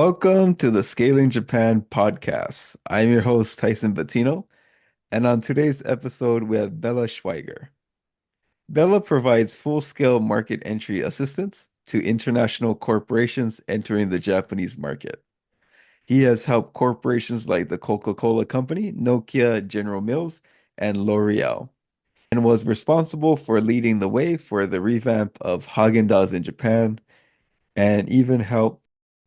Welcome to the Scaling Japan podcast. I'm your host, Tyson Bettino, and on today's episode, we have Bela Schweiger. Bela provides full-scale market entry assistance to international corporations entering the Japanese market. He has helped corporations like the Coca-Cola Company, Nokia, General Mills, and L'Oreal, and was responsible for leading the way for the revamp of Häagen-Dazs in Japan and even help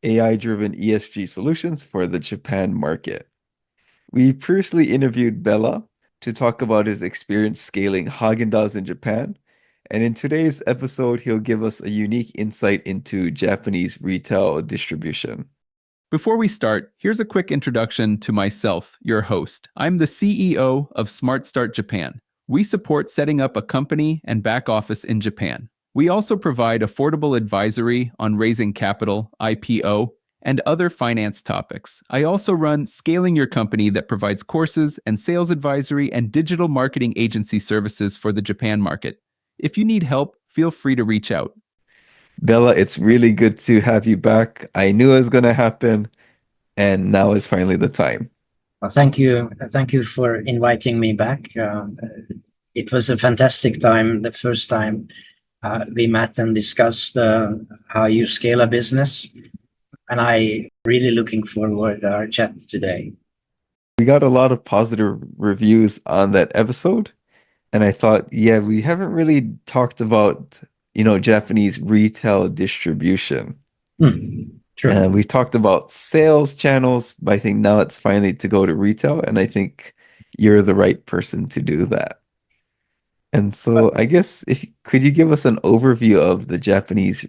AI-driven ESG solutions for the Japan market. We previously interviewed Bela to talk about his experience scaling Häagen-Dazs in Japan, and in today's episode, he'll give us a unique insight into Japanese retail distribution. Before we start, here's a quick introduction to myself, your host. I'm the CEO of Smart Start Japan. We support setting up a company and back office in Japan. We also provide affordable advisory on raising capital, IPO, and other finance topics. I also run Scaling Your Company that provides courses and sales advisory and digital marketing agency services for the Japan market. If you need help, feel free to reach out. Bela, it's really good to have you back. I knew it was going to happen, and now is finally the time. Well, thank you. Thank you for inviting me back. It was a fantastic time, the first time we met and discussed how you scale a business. And I really looking forward to our chat today. We got a lot of positive reviews on that episode. And I thought, yeah, we haven't really talked about, Japanese retail distribution. True. We talked about sales channels, but I think now it's finally to go to retail. And I think you're the right person to do that. And so I guess could you give us an overview of the Japanese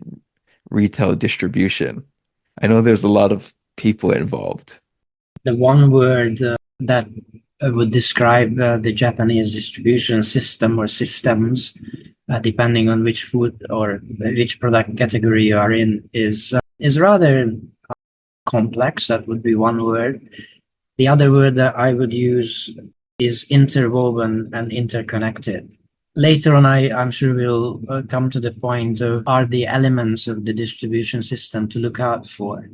retail distribution? I know there's a lot of people involved. The one word that would describe the Japanese distribution system or systems, depending on which food or which product category you are in, is rather complex. That would be one word. The other word that I would use is interwoven and interconnected. Later on, I'm sure we'll come to the point of are the elements of the distribution system to look out for.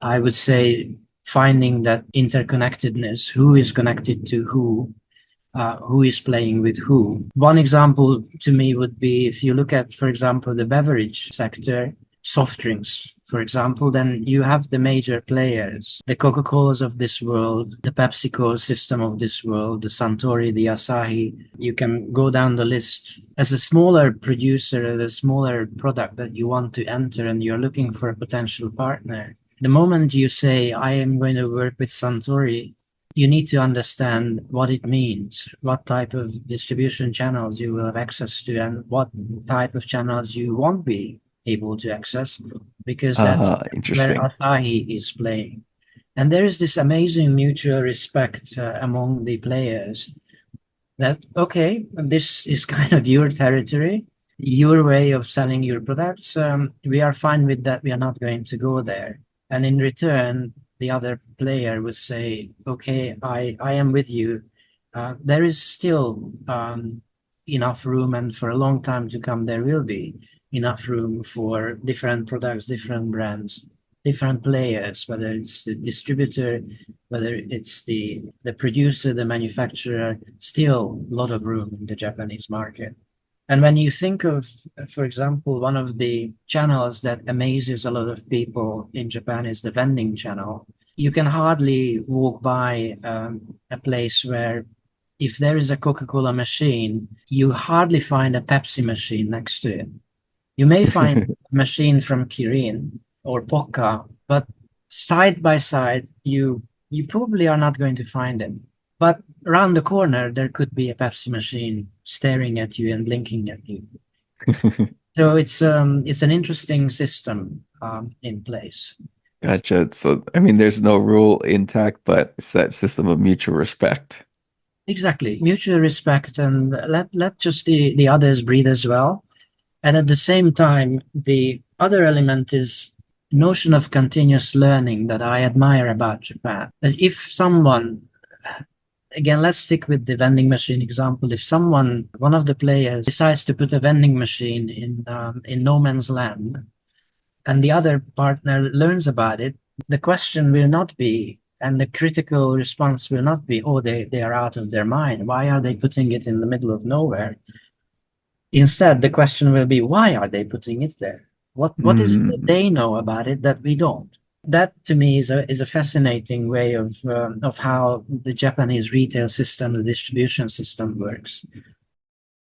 I would say finding that interconnectedness, who is connected to who is playing with who. One example to me would be if you look at, for example, the beverage sector, soft drinks, for example, then you have the major players, the Coca-Colas of this world, the PepsiCo system of this world, the Suntory, the Asahi. You can go down the list. As a smaller producer, a smaller product that you want to enter and you're looking for a potential partner, the moment you say, I am going to work with Suntory, you need to understand what it means, what type of distribution channels you will have access to, and what type of channels you won't be able to access, because that's where Asahi is playing. And there is this amazing mutual respect among the players that, okay, this is kind of your territory, your way of selling your products. We are fine with that. We are not going to go there. And in return, the other player would say, okay, I am with you. There is still enough room, and for a long time to come, there will be enough room for different products, different brands, different players, whether it's the distributor, whether it's the producer, the manufacturer, still a lot of room in the Japanese market. And when you think of, for example, one of the channels that amazes a lot of people in Japan is the vending channel. You can hardly walk by a place where if there is a Coca-Cola machine, you hardly find a Pepsi machine next to it. You may find a machine from Kirin or Pokka, but side by side, you probably are not going to find them. But around the corner, there could be a Pepsi machine staring at you and blinking at you. So it's an interesting system in place. Gotcha. So, I mean, there's no rule intact, but it's that system of mutual respect. Exactly. Mutual respect, and let just the others breathe as well. And at the same time, the other element is notion of continuous learning that I admire about Japan. That if someone, again, let's stick with the vending machine example. If someone, one of the players, decides to put a vending machine in no man's land, and the other partner learns about it, The question will not be, and the critical response will not be, oh, they are out of their mind. Why are they putting it in the middle of nowhere? Instead, the question will be, why are they putting it there? What is it that Mm. they know about it that we don't? That to me is a fascinating way of how the Japanese retail system, the distribution system works.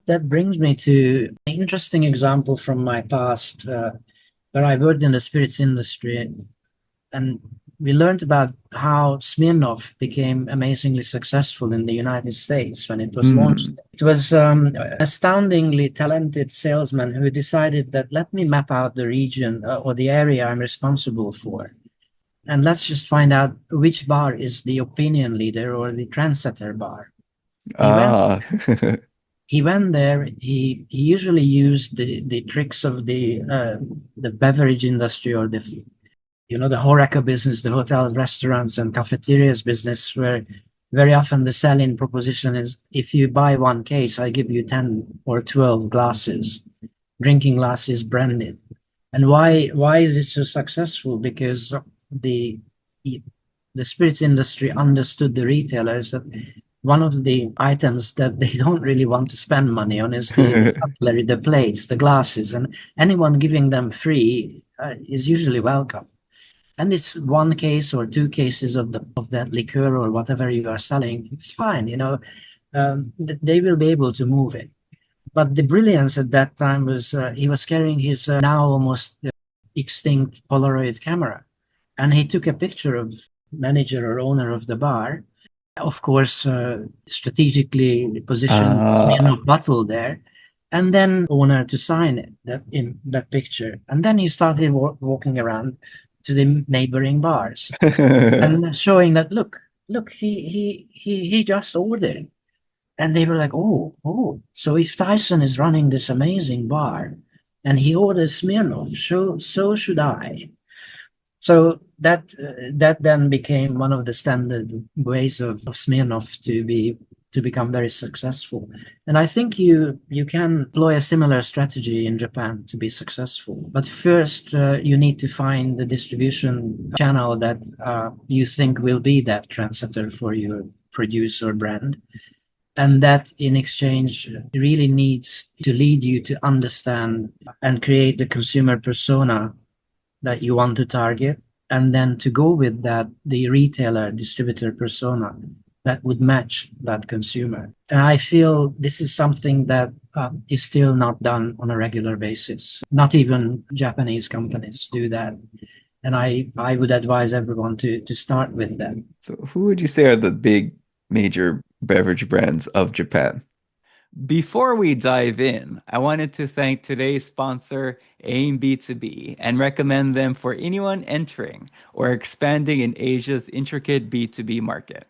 That brings me to an interesting example from my past, where I worked in the spirits industry, and we learned about how Smirnoff became amazingly successful in the United States when it was launched. Mm. It was an astoundingly talented salesman who decided that let me map out the region or the area I'm responsible for. And let's just find out which bar is the opinion leader or the trendsetter bar. He went Ah. he went there. He usually used the tricks of the beverage industry or the HoReCa business, the hotels, restaurants, and cafeterias business, where very often the selling proposition is if you buy one case, I give you 10 or 12 glasses, drinking glasses branded. And why is it so successful? Because the the spirits industry understood the retailers that one of the items that they don't really want to spend money on is the cutlery, the plates, the glasses, and anyone giving them free is usually welcome. And it's one case or two cases of that liqueur or whatever you are selling. It's fine, they will be able to move it. But the brilliance at that time was he was carrying his now almost extinct Polaroid camera, and he took a picture of manager or owner of the bar, of course, strategically positioned Ah. Smirnoff bottle there, and then owner to sign it in that picture. And then he started walking around to the neighboring bars and showing that look, he just ordered. And they were like, oh, so if Tyson is running this amazing bar and he orders Smirnoff, so should I. So that then became one of the standard ways of Smirnoff to become very successful. And I think you can employ a similar strategy in Japan to be successful. But first, you need to find the distribution channel that you think will be that trendsetter for your produce or brand. And that in exchange really needs to lead you to understand and create the consumer persona that you want to target, and then to go with that, the retailer distributor persona that would match that consumer. And I feel this is something that is still not done on a regular basis. Not even Japanese companies do that. And I would advise everyone to start with that. So who would you say are the big major beverage brands of Japan? Before we dive in, I wanted to thank today's sponsor, AIM B2B, and recommend them for anyone entering or expanding in Asia's intricate B2B market.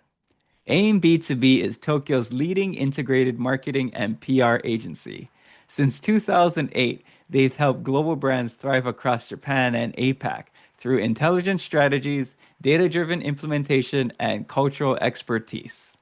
AIM B2B is Tokyo's leading integrated marketing and PR agency. Since 2008, they've helped global brands thrive across Japan and APAC through intelligent strategies, data-driven implementation, and cultural expertise.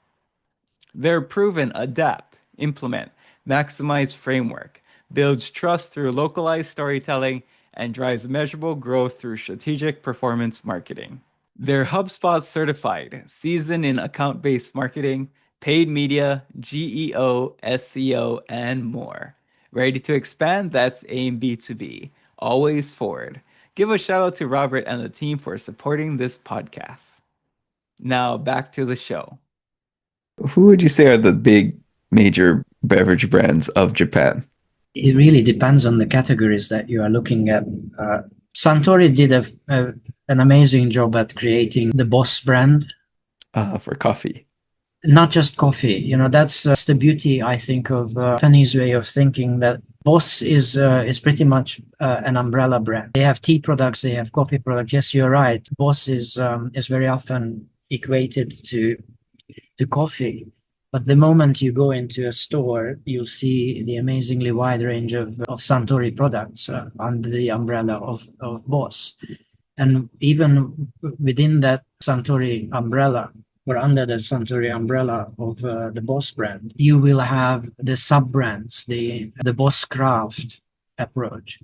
Their proven adapt, implement, maximize framework builds trust through localized storytelling and drives measurable growth through strategic performance marketing. They're HubSpot certified, seasoned in account-based marketing, paid media, GEO, SEO, and more. Ready to expand? That's AIM B2B. Always forward. Give a shout out to Robert and the team for supporting this podcast. Now back to the show. Who would you say are the big major beverage brands of Japan? It really depends on the categories that you are looking at. Suntory did an amazing job at creating the Boss brand. For coffee. Not just coffee, that's the beauty, I think, of Japanese way of thinking, that Boss is pretty much an umbrella brand. They have tea products, they have coffee products. Yes, you're right. Boss is very often equated to coffee. But the moment you go into a store, you'll see the amazingly wide range of Suntory products under the umbrella of Boss. And even within that Suntory umbrella, or under the Suntory umbrella of the Boss brand, you will have the sub brands, the Boss Craft approach.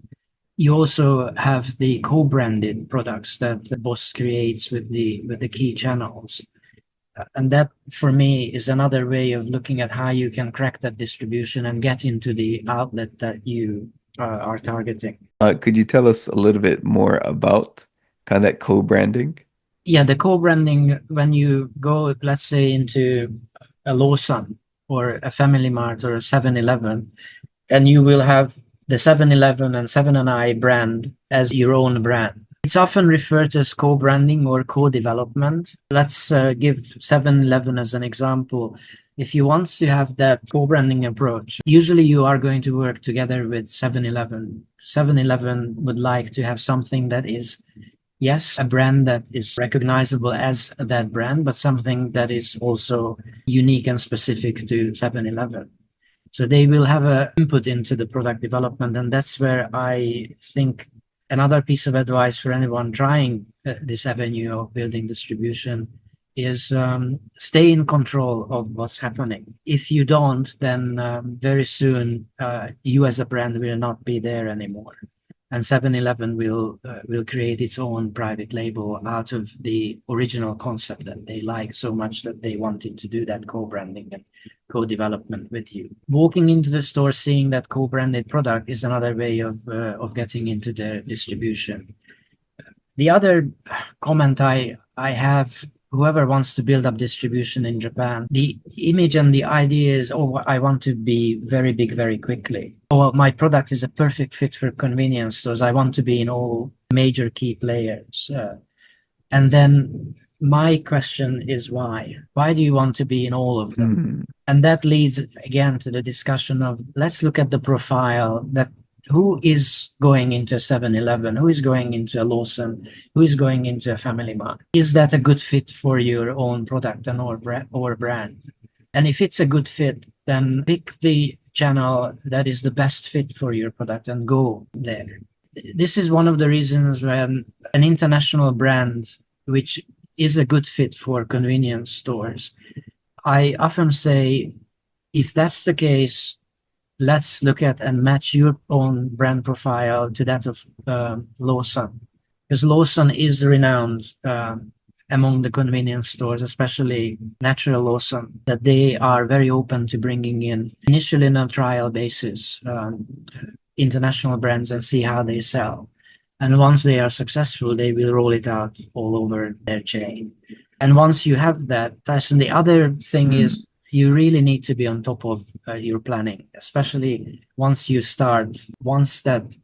You also have the co-branded products that the boss creates with the key channels. And that, for me, is another way of looking at how you can crack that distribution and get into the outlet that you are targeting. Could you tell us a little bit more about kind of that co-branding? Yeah, the co-branding, when you go, let's say, into a Lawson or a Family Mart or a 7-Eleven, and you will have the 7-Eleven and 7 and I brand as your own brand. It's often referred to as co-branding or co-development. Let's give 7-Eleven as an example. If you want to have that co-branding approach, usually you are going to work together with 7-Eleven. 7-Eleven would like to have something that is, yes, a brand that is recognizable as that brand, but something that is also unique and specific to 7-Eleven. So they will have an input into the product development. And that's where I think another piece of advice for anyone trying this avenue of building distribution is stay in control of what's happening. If you don't, then very soon you as a brand will not be there anymore. And 7-Eleven will create its own private label out of the original concept that they liked so much that they wanted to do that co-branding and co-development with you. Walking into the store, seeing that co-branded product is another way of getting into the distribution. The other comment I have, whoever wants to build up distribution in Japan, the image and the idea is, oh, I want to be very big very quickly. Oh, my product is a perfect fit for convenience stores. I want to be in all major key players. And then my question is why? Why do you want to be in all of them? Hmm. And that leads again to the discussion of, let's look at the profile that who is going into 7-Eleven, who is going into a Lawson, who is going into a Family Mart. Is that a good fit for your own product and or brand? And if it's a good fit, then pick the channel that is the best fit for your product and go there. This is one of the reasons when an international brand, which is a good fit for convenience stores, I often say, if that's the case, let's look at and match your own brand profile to that of Lawson, because Lawson is renowned among the convenience stores, especially Natural Lawson, that they are very open to bringing in, initially on a trial basis, international brands and see how they sell. And once they are successful, they will roll it out all over their chain. And once you have that, Tyson, the other thing is you really need to be on top of your planning, especially once you start, once that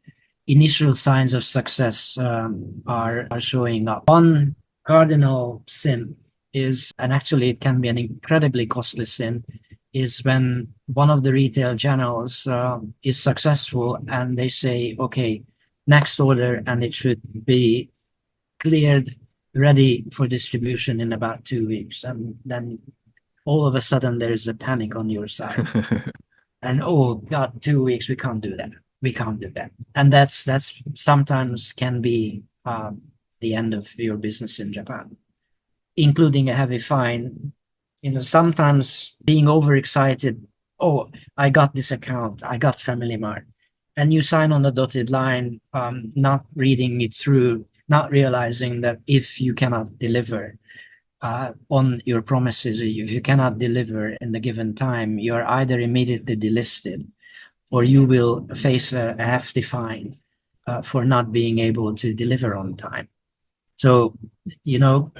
initial signs of success are showing up. One cardinal sin is, and actually it can be an incredibly costly sin, is when one of the retail channels is successful and they say, okay, next order, and it should be cleared, ready for distribution in about 2 weeks. And then all of a sudden there's a panic on your side. And oh God, 2 weeks, we can't do that. We can't do that. And that's sometimes can be the end of your business in Japan, including a heavy fine. You know, sometimes being overexcited, oh, I got this account, I got Family Mart, and you sign on the dotted line, not reading it through, not realizing that if you cannot deliver on your promises, if you cannot deliver in the given time, you're either immediately delisted or you will face a hefty fine for not being able to deliver on time. So, you know,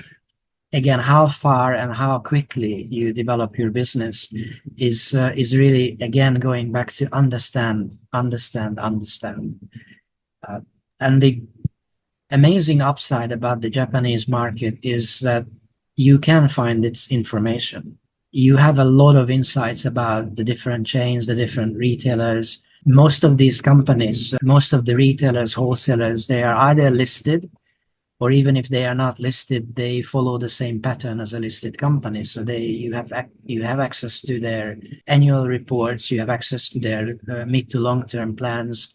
again, how far and how quickly you develop your business is really, again, going back to understand. And the amazing upside about the Japanese market is that you can find its information. You have a lot of insights about the different chains, the different retailers. Most of these companies, most of the retailers, wholesalers, they are either listed, or even if they are not listed, they follow the same pattern as a listed company. So you have access to their annual reports, you have access to their mid to long-term plans.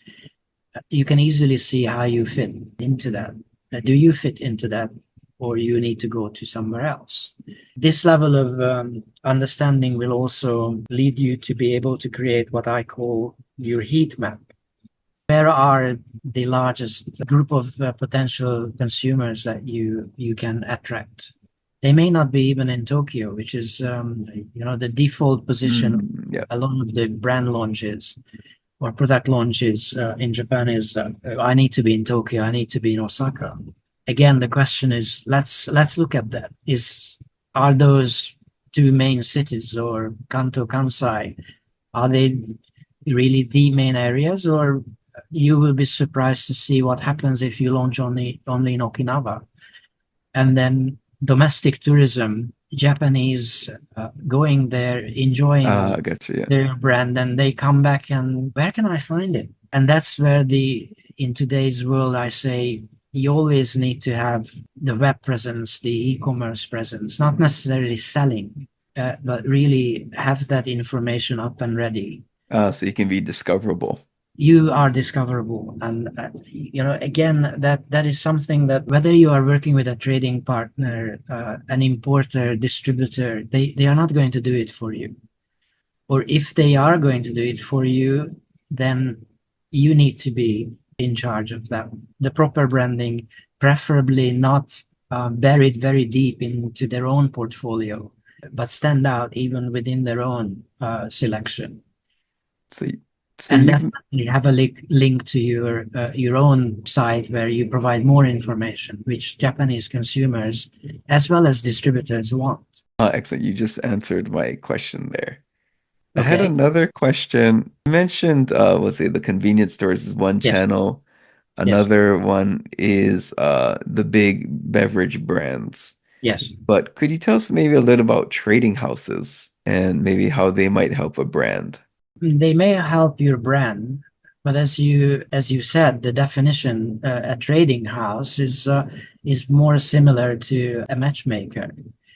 You can easily see how you fit into that. Do you fit into that, or you need to go to somewhere else? This level of understanding will also lead you to be able to create what I call your heat map. where are the largest group of potential consumers that you can attract? They may not be even in Tokyo, which is the default position. Yeah. A lot of the brand launches or product launches in Japan is I need to be in Tokyo, I need to be in Osaka. Again, the question is let's look at that. Are those two main cities, or Kanto, Kansai, are they really the main areas, or you will be surprised to see what happens if you launch only in Okinawa? And then domestic tourism, Japanese going there, enjoying Gotcha. Yeah. their brand, and they come back and where can I find it? And that's where in today's world, I say you always need to have the web presence, the e-commerce presence, not necessarily selling, but really have that information up and ready. So you can be discoverable. You are discoverable, and again, that is something that whether you are working with a trading partner, an importer, distributor, they are not going to do it for you. Or if they are going to do it for you, then you need to be in charge of that. The proper branding, preferably not buried very deep into their own portfolio, but stand out even within their own selection. So, And you've definitely have a link to your own site where you provide more information, which Japanese consumers as well as distributors want. excellent. You just answered my question there. I had Okay. another question. You mentioned, let's say the convenience stores is one Yes. channel. Yes. Another one is the big beverage brands. Yes. But could you tell us maybe a little about trading houses and maybe how they might help a brand? They may help your brand, but as you said, the definition a trading house is more similar to a matchmaker.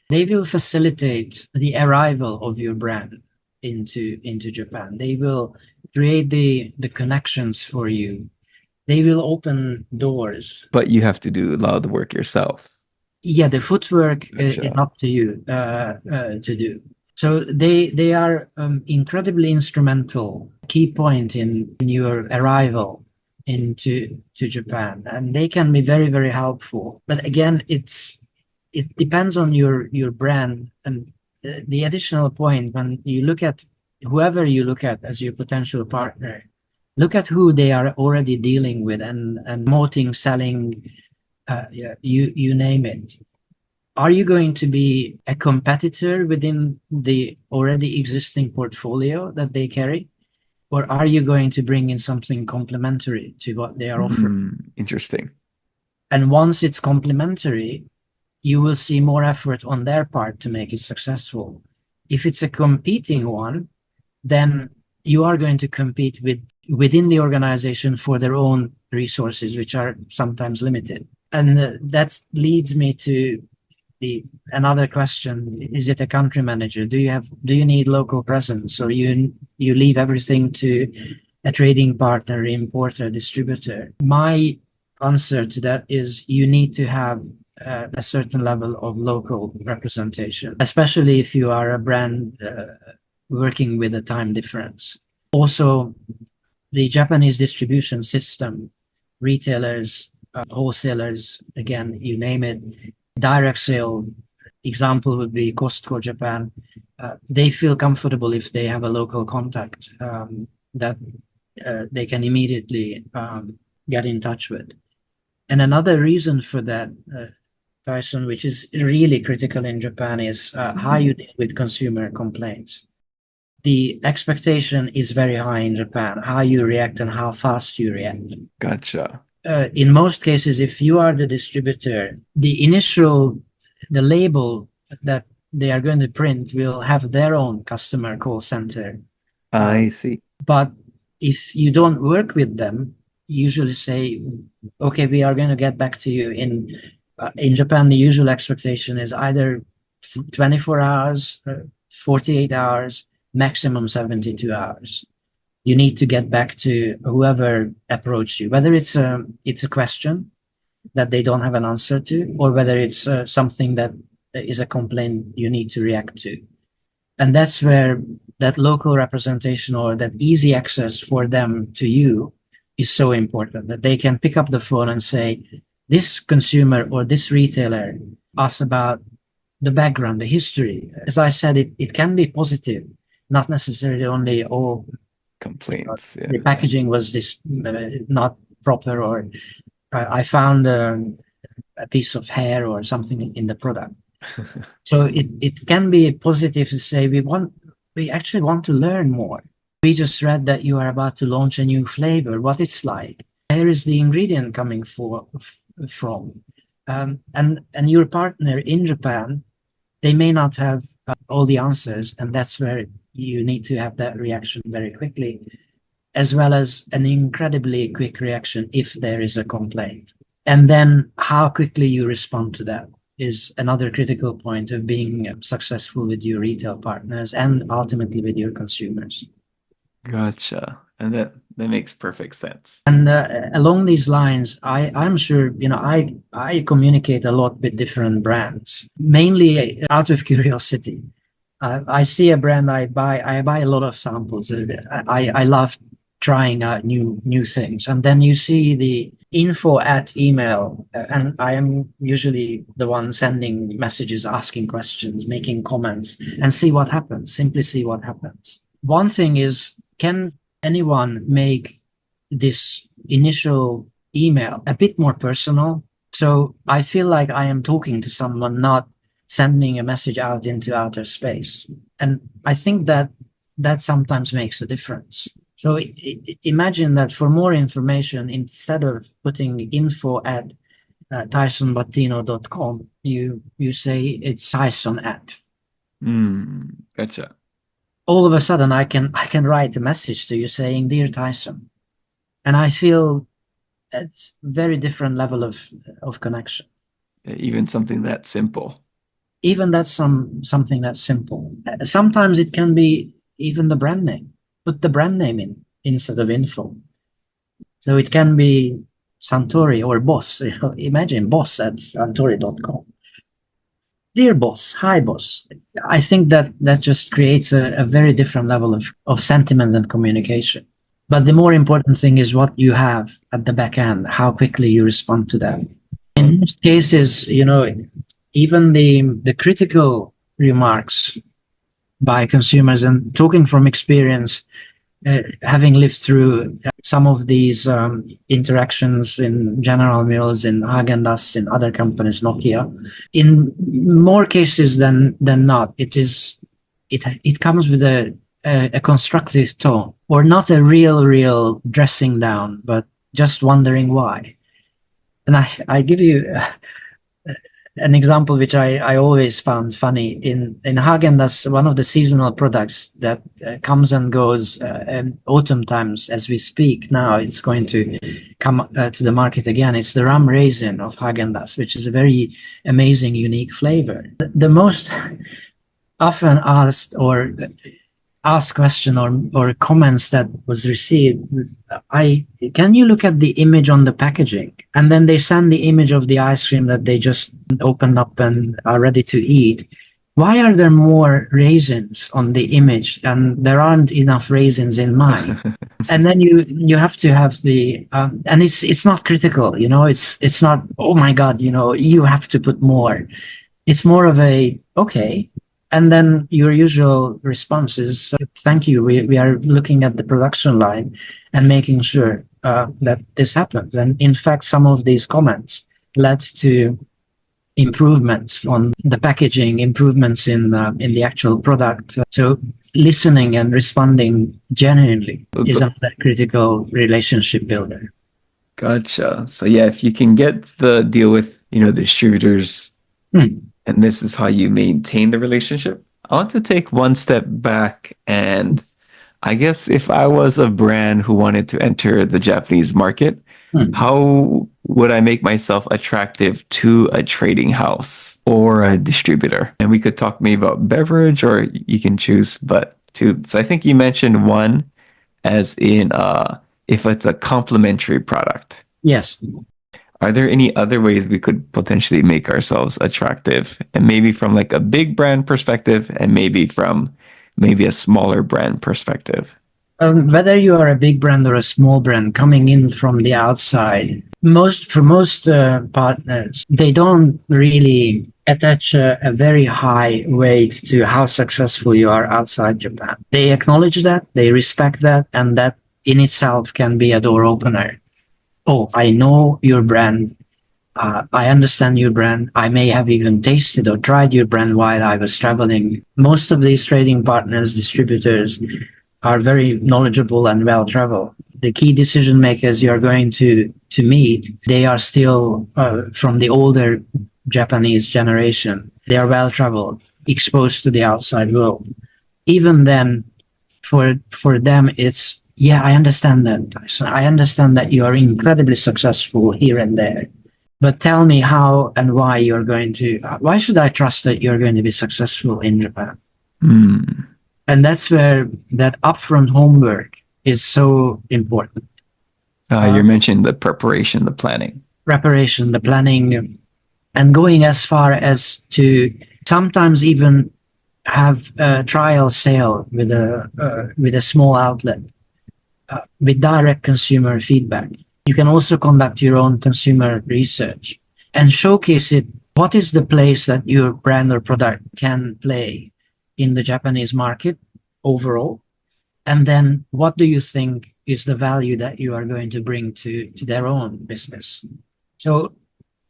They will facilitate the arrival of your brand into Japan. They will create the connections for you. They will open doors. But you have to do a lot of the work yourself. Yeah, the footwork is Gotcha. up to you to do. So they are incredibly instrumental, key point in your arrival into Japan, and they can be very, very helpful. But again, it depends on your brand. And the additional point, when you look at whoever you look at as your potential partner, look at who they are already dealing with and promoting, selling, you name it. Are you going to be a competitor within the already existing portfolio that they carry? Or are you going to bring in something complementary to what they are offering? Interesting. And once it's complementary, you will see more effort on their part to make it successful. If it's a competing one, then you are going to compete within the organization for their own resources, which are sometimes limited. And that leads me to another question: is it a country manager? Do you need local presence, or you leave everything to a trading partner, importer, distributor? My answer to that is you need to have a certain level of local representation, especially if you are a brand working with a time difference. Also, the Japanese distribution system, retailers, wholesalers, again, you name it, direct sale example would be Costco Japan. They feel comfortable if they have a local contact that they can immediately get in touch with. And another reason for that, Tyson, which is really critical in Japan, is how you deal with consumer complaints. The expectation is very high in Japan, how you react and how fast you react. Gotcha. In most cases, if you are the distributor, the label that they are going to print will have their own customer call center. I see. But if you don't work with them, usually say, okay, we are going to get back to you in Japan. The usual expectation is either 24 hours, 48 hours, maximum 72 hours. You need to get back to whoever approached you, whether it's a question that they don't have an answer to, or whether it's something that is a complaint you need to react to. And that's where that local representation or that easy access for them to you is so important, that they can pick up the phone and say, this consumer or this retailer asked about the background, the history. As I said, it can be positive, not necessarily only, oh, Complaints. the Yeah. packaging was this not proper, or I found a piece of hair or something in the product. So it can be positive to say we actually want to learn more. We just read that you are about to launch a new flavor, what it's like. Where is the ingredient coming from? And your partner in Japan, they may not have all the answers, and that's where you need to have that reaction very quickly, as well as an incredibly quick reaction if there is a complaint. And then how quickly you respond to that is another critical point of being successful with your retail partners and ultimately with your consumers. Gotcha. And that makes perfect sense. And along these lines, I'm sure, I communicate a lot with different brands, mainly out of curiosity. I see a brand, I buy a lot of samples. I love trying out new things. And then you see the info at email, and I am usually the one sending messages, asking questions, making comments, and see what happens, simply see what happens. One thing is, can anyone make this initial email a bit more personal? So I feel like I am talking to someone, not sending a message out into outer space. And I think that sometimes makes a difference. So imagine that for more information, instead of putting info at tysonbattino.com, you say it's Tyson at. Gotcha. All of a sudden, I can write a message to you saying, "Dear Tyson," and I feel it's very different level of connection. Even something that simple. Even that's something that's simple. Sometimes it can be even the brand name. Put the brand name in instead of info. So it can be Suntory or Boss. Imagine Boss at Suntory.com. Dear boss, hi boss. I think that just creates a very different level of sentiment and communication. But the more important thing is what you have at the back end, how quickly you respond to that. In most cases, even the critical remarks by consumers, and talking from experience, having lived through some of these interactions in General Mills, in Häagen-Dazs, in other companies, Nokia, in more cases than not, it comes with a constructive tone, or not a real dressing down, but just wondering why. And I give you an example which I always found funny. In Häagen-Dazs, one of the seasonal products that comes and goes autumn times as we speak now, it's going to come to the market again. It's the rum raisin of Häagen-Dazs, which is a very amazing, unique flavor. The most often asked question or comments that was received, can you look at the image on the packaging? And then they send the image of the ice cream that they just opened up and are ready to eat. Why are there more raisins on the image and there aren't enough raisins in mine? And then you have to have the and it's not critical, it's not, oh my God, you have to put more. It's more of a, okay. And then your usual response is, thank you. We are looking at the production line and making sure that this happens. And in fact, some of these comments led to improvements on the packaging, improvements in the actual product. So listening and responding genuinely is a critical relationship builder. Gotcha. So yeah, if you can get the deal with, distributors, and this is how you maintain the relationship. I want to take one step back, and I guess if I was a brand who wanted to enter the Japanese market, how would I make myself attractive to a trading house or a distributor? And we could talk maybe about beverage, or you can choose, but two. So I think you mentioned one as in if it's a complementary product. Yes. Are there any other ways we could potentially make ourselves attractive? And maybe from like a big brand perspective, and maybe from a smaller brand perspective? Whether you are a big brand or a small brand coming in from the outside, most partners, they don't really attach a very high weight to how successful you are outside Japan. They acknowledge that, they respect that, and that in itself can be a door opener. Oh, I know your brand. I understand your brand. I may have even tasted or tried your brand while I was traveling. Most of these trading partners, distributors, are very knowledgeable and well traveled. The key decision makers you are going to meet, they are still from the older Japanese generation. They are well traveled, exposed to the outside world. Even then, for them, it's yeah, I understand that. So I understand that you are incredibly successful here and there. But tell me how and why you're going to, why should I trust that you're going to be successful in Japan? Hmm. And that's where that upfront homework is so important. You're mentioning the preparation, the planning. Preparation, the planning, and going as far as to sometimes even have a trial sale with a small outlet with direct consumer feedback. You can also conduct your own consumer research and showcase it. What is the place that your brand or product can play in the Japanese market overall? And then what do you think is the value that you are going to bring to their own business? So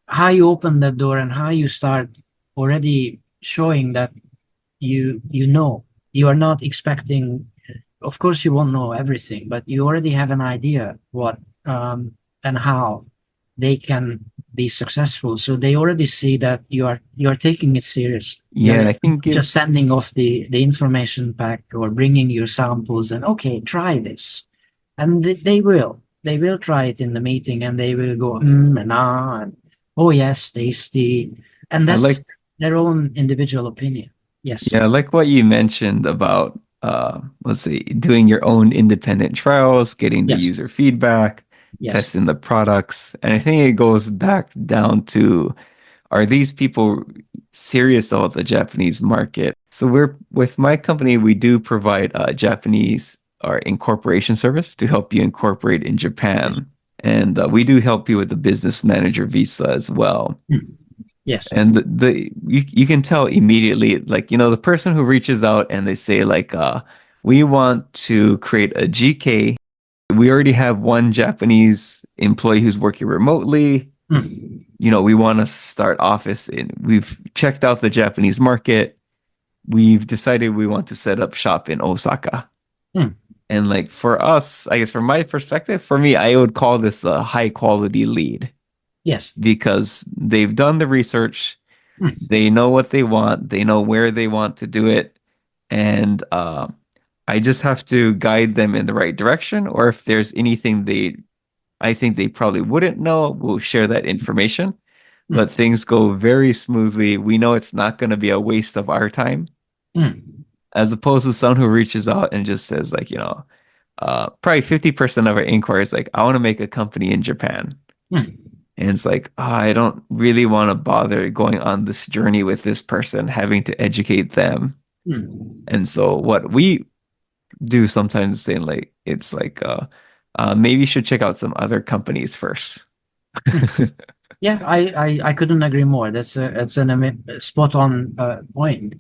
how you open that door and how you start already showing that you know, you are not expecting, of course you won't know everything, but you already have an idea what and how they can be successful. So they already see that you are taking it serious. Yeah, I think Just sending off the information pack or bringing your samples and okay, try this, and they will try it in the meeting and they will go and ah and oh yes, tasty, and I that's like their own individual opinion. Yes. Yeah, I like what you mentioned about let's see, doing your own independent trials, getting the Yes. user feedback, Yes. testing the products. And I think it goes back down to, are these people serious about the Japanese market? So with my company, we do provide Japanese or incorporation service to help you incorporate in Japan. And we do help you with the business manager visa as well. Yes. And you can tell immediately, like, the person who reaches out and they say like, we want to create a GK. We already have one Japanese employee who's working remotely. We want to start office we've checked out the Japanese market. We've decided we want to set up shop in Osaka. And like for us, I guess from my perspective, for me, I would call this a high quality lead. Yes. Because they've done the research, they know what they want, they know where they want to do it, and I just have to guide them in the right direction. Or if there's anything I think they probably wouldn't know, we'll share that information. But things go very smoothly. We know it's not going to be a waste of our time, as opposed to someone who reaches out and just says like, probably 50% of our inquiries like, I want to make a company in Japan. And it's like, I don't really want to bother going on this journey with this person, having to educate them. And so what we do sometimes is saying like, it's like, maybe you should check out some other companies first. Yeah, I couldn't agree more. That's a spot on point.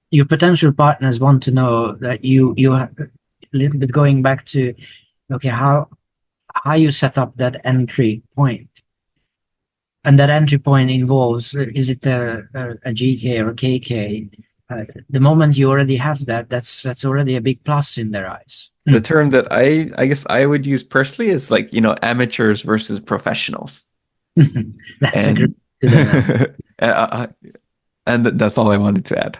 Your potential partners want to know that you have a little bit going back to, okay, how you set up that entry point. And that entry point involves, is it a GK or a KK? The moment you already have that, that's already a big plus in their eyes. The term that I guess I would use personally is like, amateurs versus professionals. That's a good and that's all I wanted to add.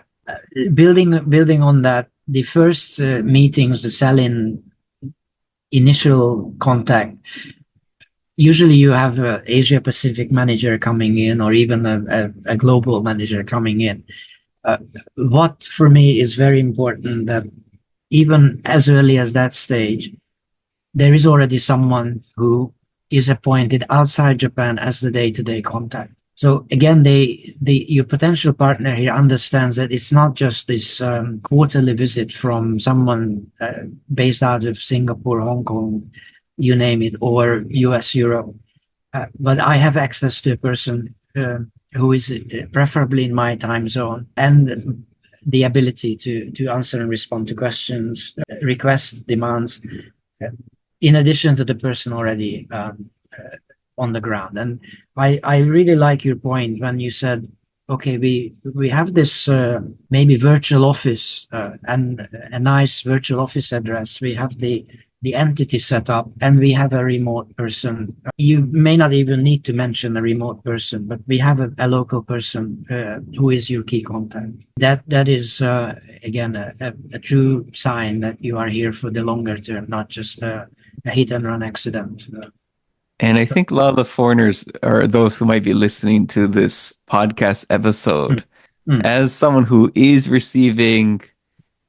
Building on that, the first meetings, the sell-in initial contact, usually you have an Asia Pacific manager coming in or even a global manager coming in. What for me is very important that even as early as that stage, there is already someone who is appointed outside Japan as the day-to-day contact. So again, your potential partner here understands that it's not just this quarterly visit from someone based out of Singapore, Hong Kong, you name it, or US, Europe, but I have access to a person who is preferably in my time zone, and the ability to answer and respond to questions, requests, demands, in addition to the person already on the ground. And I really like your point when you said, okay, we have this maybe virtual office and a nice virtual office address. We have the entity set up, and we have a remote person. You may not even need to mention a remote person, but we have a local person who is your key contact. That is again a true sign that you are here for the longer term, not just a hit and run accident. And I think a lot of the foreigners or those who might be listening to this podcast episode, as someone who is receiving,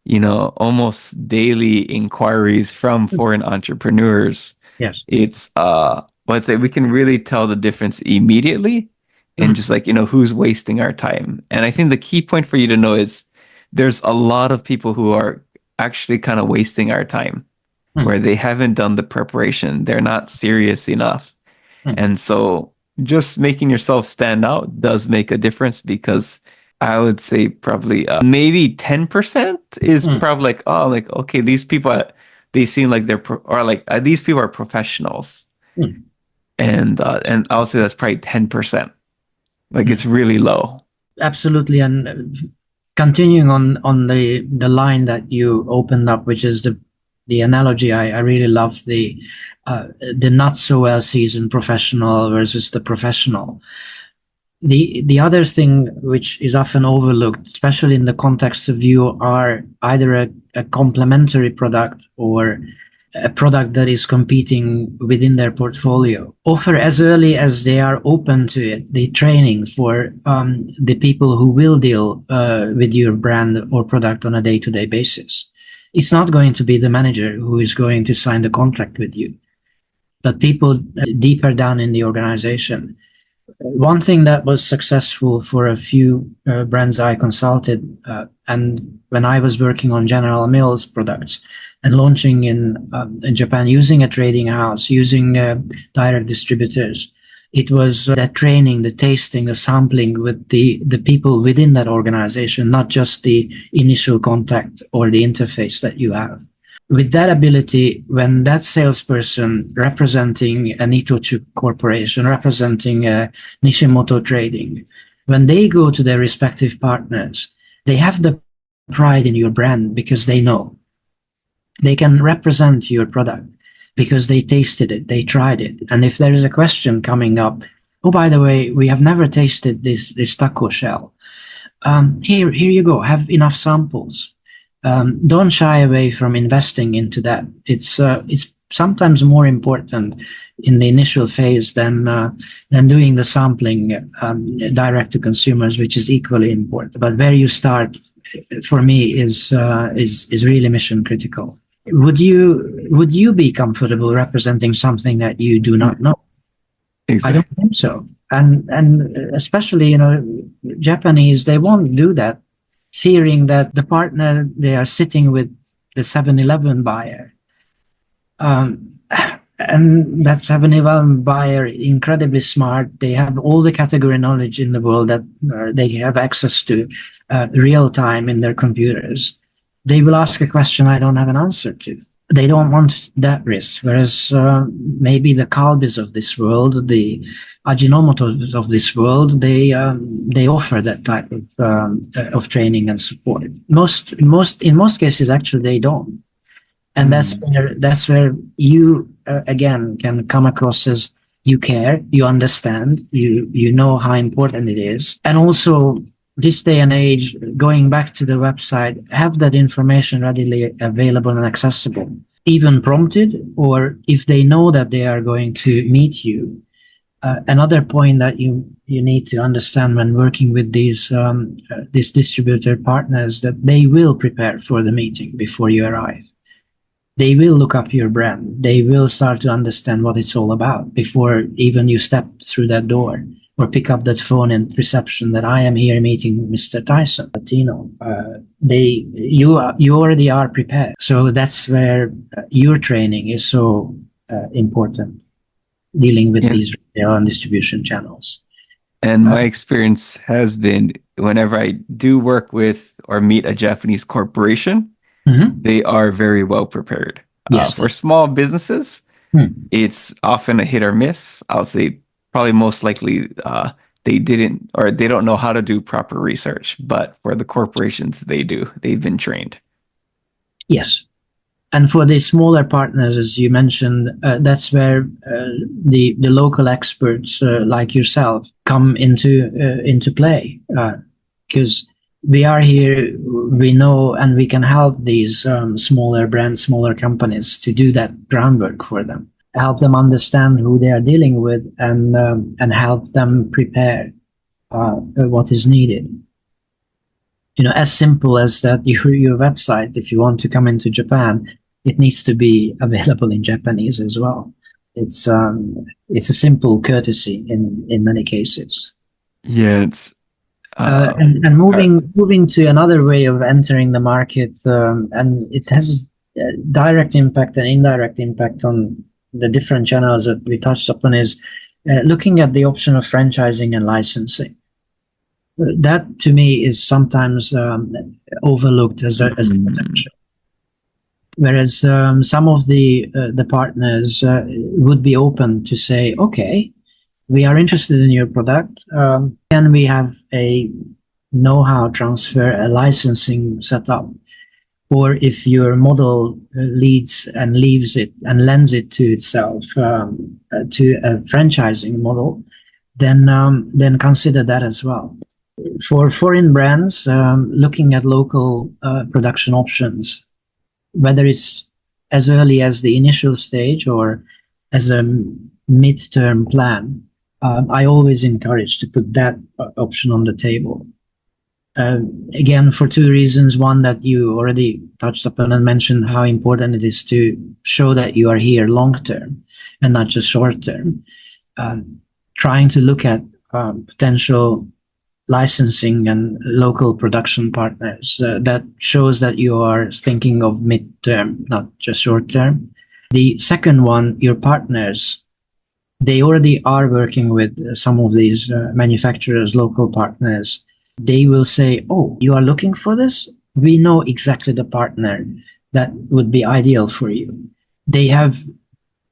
almost daily inquiries from foreign entrepreneurs, Yes, it's let's say we can really tell the difference immediately and just who's wasting our time. And I think the key point for you to know is there's a lot of people who are actually kind of wasting our time, where they haven't done the preparation. They're not serious enough. And so just making yourself stand out does make a difference, because I would say probably maybe 10% is probably okay, these people, they seem like these people are professionals. And I'll say that's probably 10%. It's really low. Absolutely. And continuing on the line that you opened up, which is the analogy, I really love the not so well seasoned professional versus the professional. The other thing which is often overlooked, especially in the context of you are either a complementary product or a product that is competing within their portfolio, offer as early as they are open to it the training for the people who will deal with your brand or product on a day-to-day basis. It's not going to be the manager who is going to sign the contract with you, but people deeper down in the organization. One thing that was successful for a few brands I consulted, and when I was working on General Mills products and launching in Japan, using a trading house, using direct distributors, it was that training, the tasting, the sampling with the people within that organization, not just the initial contact or the interface that you have. With that ability, when that salesperson representing an Itochu corporation, representing Nishimoto Trading, when they go to their respective partners, they have the pride in your brand because they know they can represent your product because they tasted it, they tried it. And if there is a question coming up, oh, by the way, we have never tasted this taco shell. Here you go, have enough samples. Don't shy away from investing into that. It's sometimes more important in the initial phase than doing the sampling direct to consumers, which is equally important. But where you start, for me, is really mission critical. Would you be comfortable representing something that you do not know? Exactly. I don't think so. And especially, Japanese, they won't do that, fearing that the partner they are sitting with, the 7-Eleven buyer, and that 7-Eleven buyer, incredibly smart. They have all the category knowledge in the world that they have access to real time in their computers. They will ask a question I don't have an answer to. They don't want that risk. Whereas maybe the Calbis of this world, the Ajinomotos of this world, they offer that type of training and support. In most cases, actually, they don't. And that's where you again can come across as you care, you understand, you know how important it is, and also this day and age, going back to the website, have that information readily available and accessible, even prompted, or if they know that they are going to meet you. Another point that you need to understand when working with these distributor partners, that they will prepare for the meeting before you arrive. They will look up your brand. They will start to understand what it's all about before even you step through that door. or pick up that phone in reception that I am here meeting Mr. Tyson Latino. You already are prepared. So that's where your training is so important, dealing with these retail and distribution channels. And my experience has been whenever I do work with or meet a Japanese corporation, they are very well prepared. Yes. For small businesses, it's often a hit or miss. I'll say probably most likely they didn't or they don't know how to do proper research. But for the corporations, they do. They've been trained. Yes. And for the smaller partners, as you mentioned, that's where the local experts like yourself come into play, because we are here, we know, and we can help these smaller brands, smaller companies to do that groundwork for them, help them understand who they are dealing with, and help them prepare what is needed. As simple as that, your website, if you want to come into Japan, it needs to be available in Japanese as well. It's a simple courtesy in many cases. Yeah, it's and moving to another way of entering the market, and it has direct impact and indirect impact on the different channels that we touched upon, is looking at the option of franchising and licensing. That to me is sometimes overlooked as a potential. Whereas some of the partners would be open to say, okay, we are interested in your product. Can we have a know-how transfer, a licensing setup? Or if your model leads and leaves it and lends it to itself to a franchising model, then consider that as well. For foreign brands, looking at local production options, whether it's as early as the initial stage or as a mid-term plan, I always encourage to put that option on the table. Again, for two reasons. One, that you already touched upon and mentioned how important it is to show that you are here long-term and not just short-term. Trying to look at potential licensing and local production partners, that shows that you are thinking of mid-term, not just short-term. The second one, your partners, they already are working with some of these manufacturers, local partners. They will say, oh, you are looking for this? We know exactly the partner that would be ideal for you. They have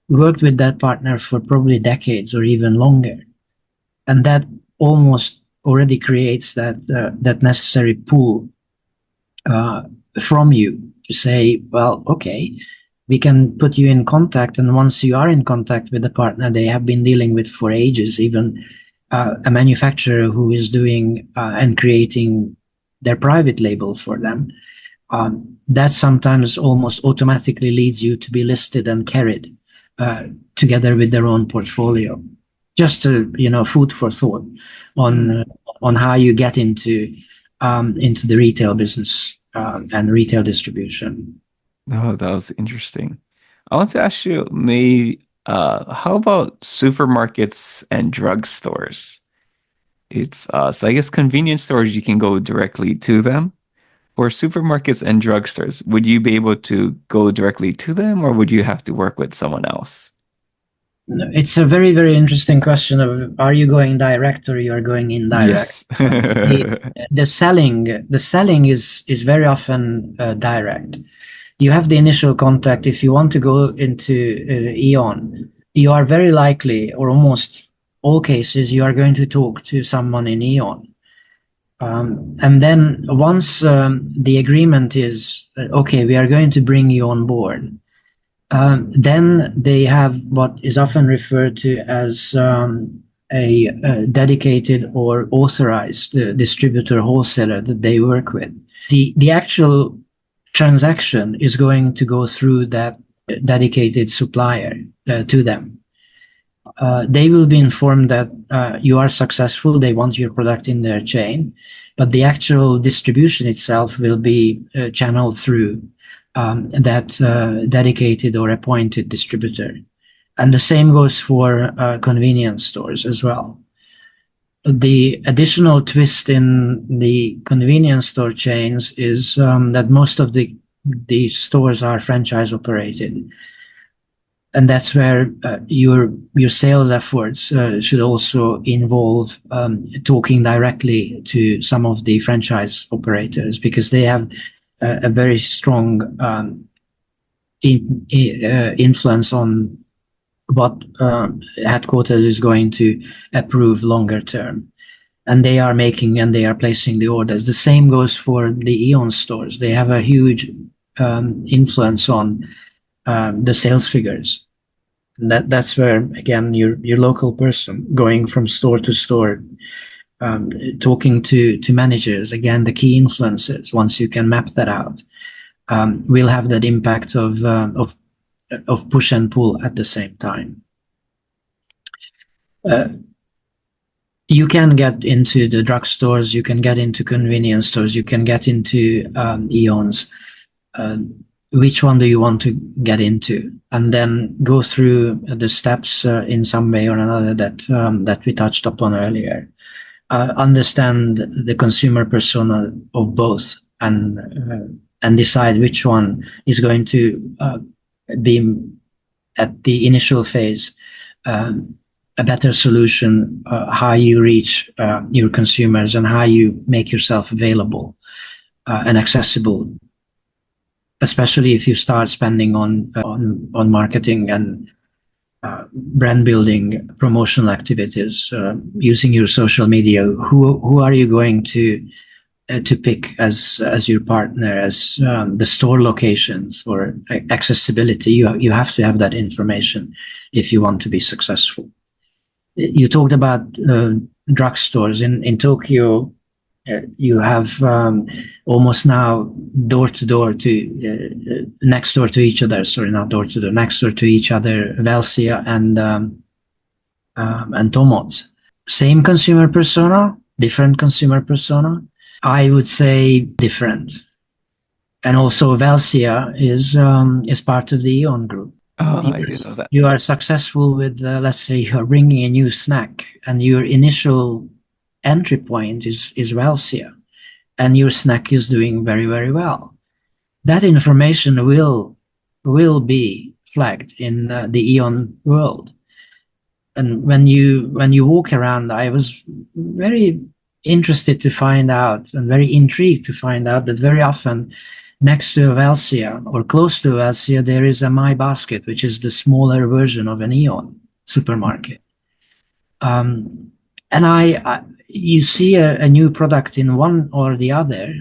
worked with that partner for probably decades or even longer. And that almost already creates that necessary pull from you to say, well, okay, we can put you in contact. And once you are in contact with the partner they have been dealing with for ages, even a manufacturer who is doing and creating their private label for them, that sometimes almost automatically leads you to be listed and carried together with their own portfolio. Just food for thought on how you get into the retail business and retail distribution. Oh, that was interesting. I want to ask you, maybe, how about supermarkets and drugstores? It's so I guess convenience stores, you can go directly to them. For supermarkets and drugstores, would you be able to go directly to them, or would you have to work with someone else? It's a very, very interesting question of, are you going direct or you are going indirect? Yes. The selling is very often direct. You have the initial contact. If you want to go into Eon, you are very likely, or almost all cases, you are going to talk to someone in Eon. And then once the agreement is, okay, we are going to bring you on board, then they have what is often referred to as a dedicated or authorized distributor wholesaler that they work with. The actual transaction is going to go through that dedicated supplier to them. They will be informed that you are successful, they want your product in their chain, but the actual distribution itself will be channeled through that dedicated or appointed distributor. And the same goes for convenience stores as well. The additional twist in the convenience store chains is that most of the stores are franchise operated, and that's where your sales efforts should also involve talking directly to some of the franchise operators, because they have a very strong influence on what headquarters is going to approve longer term. And they are making and they are placing the orders. The same goes for the Eon stores. They have a huge influence on the sales figures. And that's where, again, your local person going from store to store, talking to managers, again, the key influencers, once you can map that out, will have that impact of push and pull at the same time. You can get into the drugstores, you can get into convenience stores, you can get into Eons. Which one do you want to get into? And then go through the steps in some way or another that we touched upon earlier. Understand the consumer persona of both, and decide which one is going to be at the initial phase a better solution, how you reach your consumers and how you make yourself available and accessible, especially if you start spending on marketing and brand building, promotional activities, using your social media. Who are you going to pick as your partner, as the store locations or accessibility? You have to have that information if you want to be successful. You talked about drugstores in Tokyo. You have almost now next door to each other. Sorry, not door to door, next door to each other, Velsia and Tomots. Same consumer persona, different consumer persona. I would say different. And also Velsia is part of the Eon group. Oh, I didn't know that. You are successful with, let's say, you're bringing a new snack, and your initial entry point is Velsia, and your snack is doing very, very well. That information will be flagged in the Eon world. And when you walk around, I was very interested to find out, and very intrigued to find out, that very often next to a Velsia or close to a Velsia, there is a My Basket, which is the smaller version of an Eon supermarket. And you see a new product in one or the other.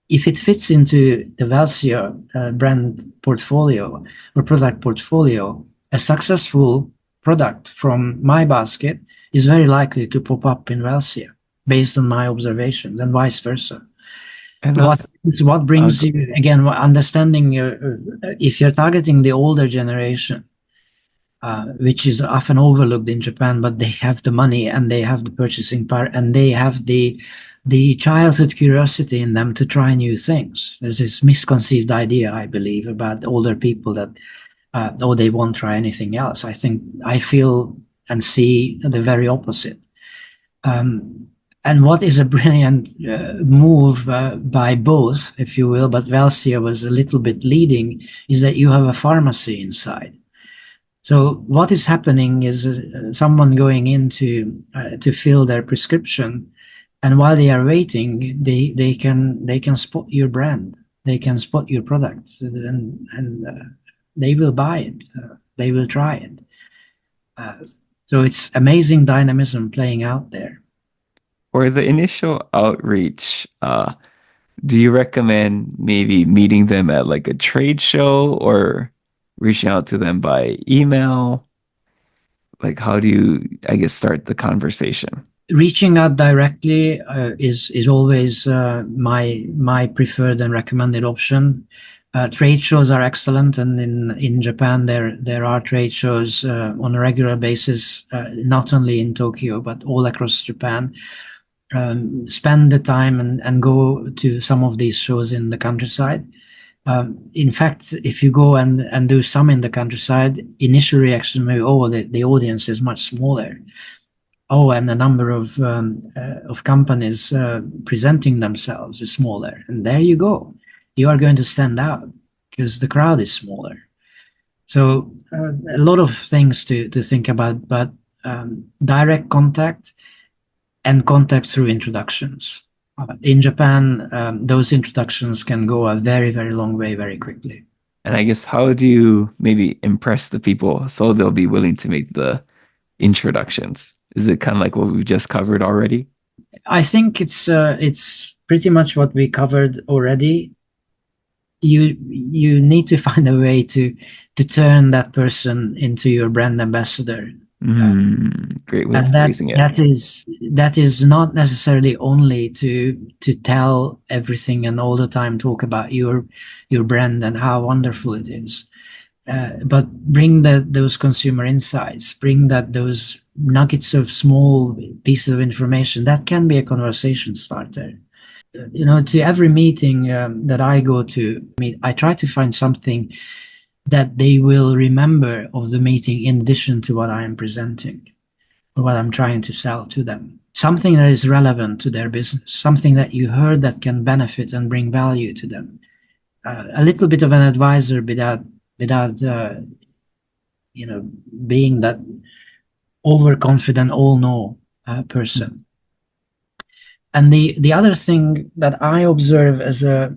If it fits into the Velsia brand portfolio or product portfolio, a successful product from My Basket is very likely to pop up in Velsia, based on my observations, and vice versa. And What brings you, again, understanding if you're targeting the older generation, which is often overlooked in Japan, but they have the money and they have the purchasing power and they have the childhood curiosity in them to try new things. There's this misconceived idea, I believe, about older people that they won't try anything else. I feel and see the very opposite. And what is a brilliant move by both, if you will, but Velsia was a little bit leading, is that you have a pharmacy inside. So what is happening is someone going in to fill their prescription, and while they are waiting, they can spot your brand, they can spot your product, and they will buy it, they will try it. So it's amazing dynamism playing out there. For the initial outreach, do you recommend maybe meeting them at like a trade show or reaching out to them by email? Like, how do you, I guess, start the conversation? Reaching out directly is always my preferred and recommended option. Trade shows are excellent, and in Japan there are trade shows on a regular basis, not only in Tokyo but all across Japan. Spend the time and go to some of these shows in the countryside. In fact, if you go and do some in the countryside, initial reaction may be, oh, the audience is much smaller. and the number of companies presenting themselves is smaller. And there you go. You are going to stand out because the crowd is smaller. So a lot of things to think about, but direct contact and contact through introductions. In Japan, those introductions can go a very, very long way very quickly. And I guess how do you maybe impress the people so they'll be willing to make the introductions? Is it kind of like what we just covered already? I think it's pretty much what we covered already. You need to find a way to turn that person into your brand ambassador. Great way And of phrasing it. that is not necessarily only to tell everything and all the time talk about your brand and how wonderful it is, but bring those consumer insights, bring those nuggets of small pieces of information that can be a conversation starter. To every meeting that I go to, I try to find something that they will remember of the meeting in addition to what I am presenting or what I'm trying to sell to them. Something that is relevant to their business, something that you heard that can benefit and bring value to them. A little bit of an advisor without being that overconfident, all-know person. And the other thing that I observe as a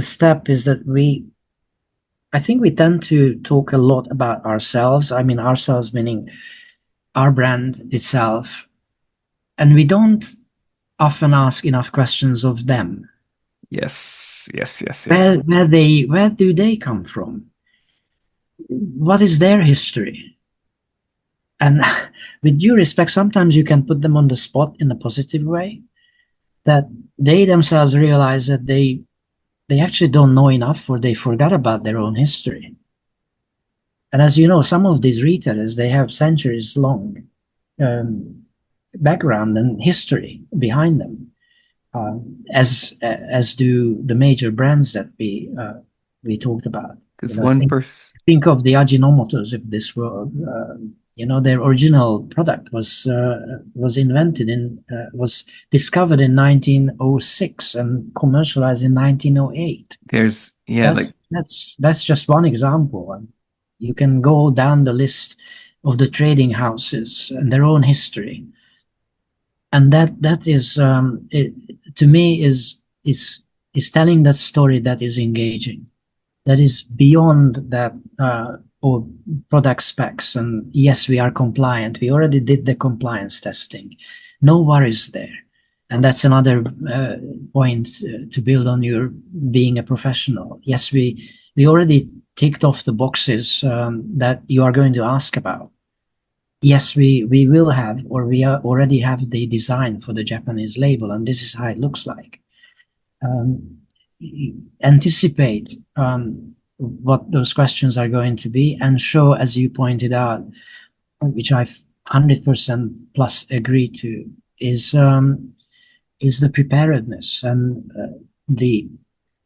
step is that I think we tend to talk a lot about ourselves. I mean, ourselves meaning our brand itself. And we don't often ask enough questions of them. Yes. Where do they come from? What is their history? And with due respect, sometimes you can put them on the spot in a positive way, that they themselves realize that they actually don't know enough, or they forgot about their own history. And as you know, some of these retailers, they have centuries long background and history behind them, as do the major brands that we talked about. Because one person, think of the Ajinomotos of this world. Their original product was discovered in 1906 and commercialized in 1908. That's just one example. And you can go down the list of the trading houses and their own history. And that is, to me, is telling that story that is engaging, that is beyond that or product specs. And yes, we are compliant. We already did the compliance testing. No worries there. And that's another point to build on your being a professional. Yes, we already ticked off the boxes that you are going to ask about. Yes, we will have, or we already have the design for the Japanese label, and this is how it looks like. Anticipate what those questions are going to be, and show, as you pointed out, which I 100% plus agree to, is the preparedness and the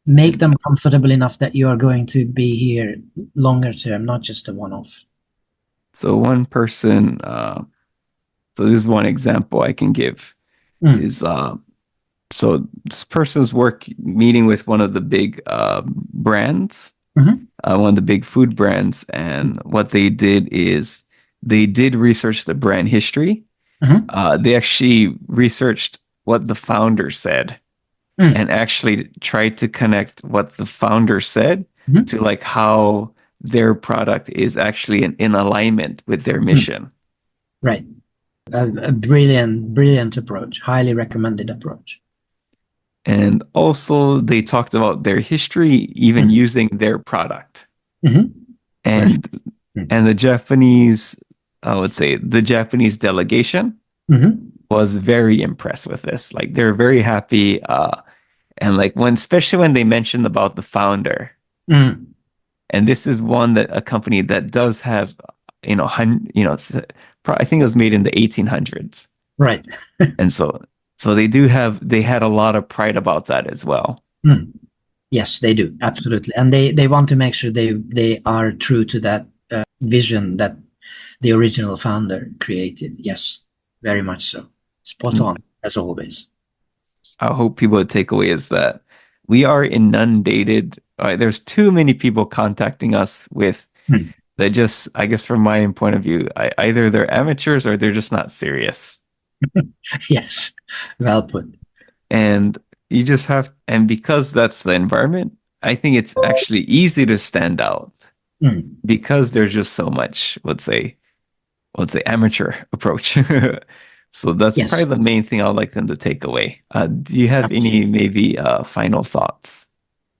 make them comfortable enough that you are going to be here longer term, not just a one-off. So one person, so this is one example I can give, is so this person's meeting with one of the big brands, one of the big food brands, and what they did is they did research the brand history. They actually researched what the founder said and actually tried to connect what the founder said to like how their product is actually in alignment with their mission. Right. A brilliant approach, highly recommended approach. And also they talked about their history, even using their product. And the Japanese, I would say the Japanese delegation was very impressed with this. Like they're very happy. And like especially when they mentioned about the founder. And this is a company that does have, I think it was made in the 1800s. Right. And so they had a lot of pride about that as well. Yes, they do. Absolutely. And they want to make sure they are true to that vision that the original founder created. Yes. very much so. Spot on, as always. I hope people take away is that we are inundated. There's too many people contacting us with that just, I guess from my point of view, either they're amateurs or they're just not serious. Yes, well put. And you just have, and because that's the environment, I think it's actually easy to stand out because there's just so much, let's say amateur approach. So that's Yes, probably the main thing I'd like them to take away. Do you have any absolutely. maybe final thoughts?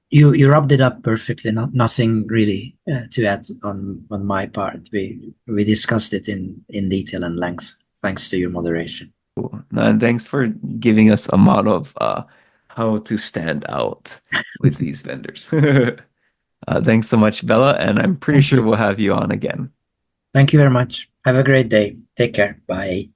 You wrapped it up perfectly. Nothing really to add on my part. We discussed it in detail and length, thanks to your moderation. Cool. And thanks for giving us a model of how to stand out with these vendors. Thanks so much, Bella, and I'm pretty Thank sure you. we'll have you on again. Thank you very much. Have a great day. Take care. Bye.